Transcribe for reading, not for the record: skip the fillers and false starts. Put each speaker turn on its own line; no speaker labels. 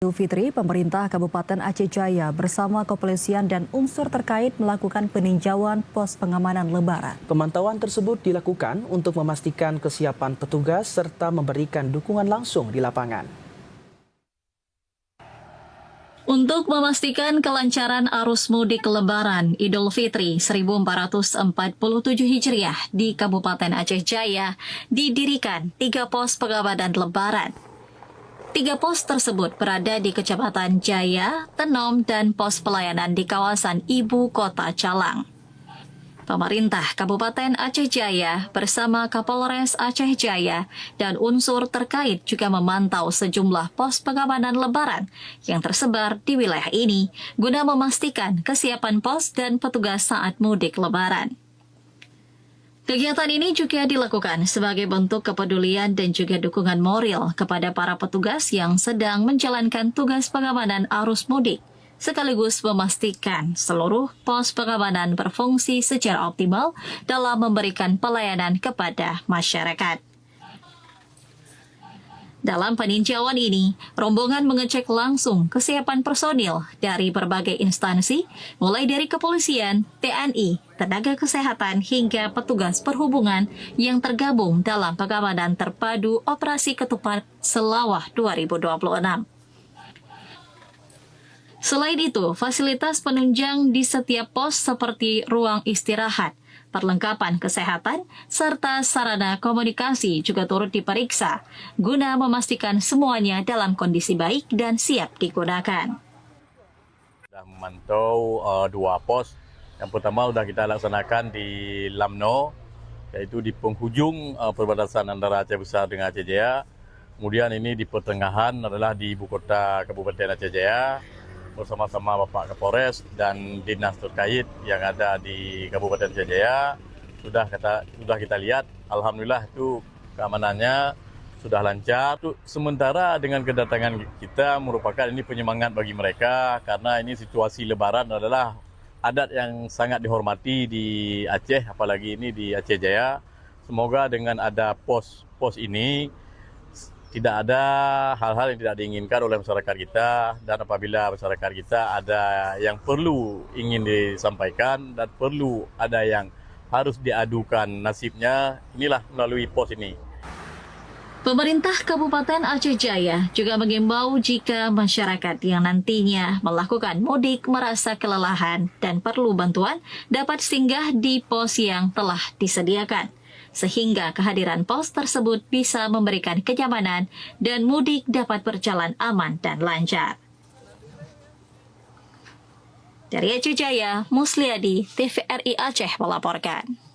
Idul Fitri, pemerintah Kabupaten Aceh Jaya bersama kepolisian dan unsur terkait melakukan peninjauan pos pengamanan Lebaran.
Pemantauan tersebut dilakukan untuk memastikan kesiapan petugas serta memberikan dukungan langsung di lapangan.
Untuk memastikan kelancaran arus mudik Lebaran Idul Fitri 1447 Hijriah di Kabupaten Aceh Jaya, didirikan 3 pos pengamanan Lebaran. 3 pos tersebut berada di Kecamatan Jaya, Tenom, dan pos pelayanan di kawasan Ibu Kota Calang. Pemerintah Kabupaten Aceh Jaya bersama Kapolres Aceh Jaya dan unsur terkait juga memantau sejumlah pos pengamanan Lebaran yang tersebar di wilayah ini guna memastikan kesiapan pos dan petugas saat mudik Lebaran. Kegiatan ini juga dilakukan sebagai bentuk kepedulian dan juga dukungan moral kepada para petugas yang sedang menjalankan tugas pengamanan arus mudik, sekaligus memastikan seluruh pos pengamanan berfungsi secara optimal dalam memberikan pelayanan kepada masyarakat. Dalam peninjauan ini, rombongan mengecek langsung kesiapan personil dari berbagai instansi, mulai dari kepolisian, TNI, tenaga kesehatan, hingga petugas perhubungan yang tergabung dalam pengamanan terpadu Operasi Ketupat Selawah 2026. Selain itu, fasilitas penunjang di setiap pos seperti ruang istirahat, perlengkapan kesehatan, serta sarana komunikasi juga turut diperiksa, guna memastikan semuanya dalam kondisi baik dan siap digunakan.
Sudah memantau 2 pos. Yang pertama sudah kita laksanakan di Lamno, yaitu di penghujung perbatasan antara Aceh Besar dengan Aceh Jaya. Kemudian ini di pertengahan adalah di Ibu Kota Kabupaten Aceh Jaya, bersama-sama Bapak Kapolres dan dinas terkait yang ada di Kabupaten Aceh Jaya. Sudah kita lihat, alhamdulillah itu keamanannya sudah lancar. Sementara dengan kedatangan kita merupakan ini penyemangat bagi mereka, karena ini situasi Lebaran adalah adat yang sangat dihormati di Aceh, apalagi ini di Aceh Jaya. Semoga dengan ada pos ini tidak ada hal-hal yang tidak diinginkan oleh masyarakat kita, dan apabila masyarakat kita ada yang perlu ingin disampaikan dan perlu ada yang harus diadukan nasibnya, inilah melalui pos ini.
Pemerintah Kabupaten Aceh Jaya juga mengimbau jika masyarakat yang nantinya melakukan mudik merasa kelelahan dan perlu bantuan dapat singgah di pos yang telah disediakan, sehingga kehadiran pos tersebut bisa memberikan kenyamanan dan mudik dapat berjalan aman dan lancar. Dari Aceh Jaya, Musliadi, TVRI Aceh melaporkan.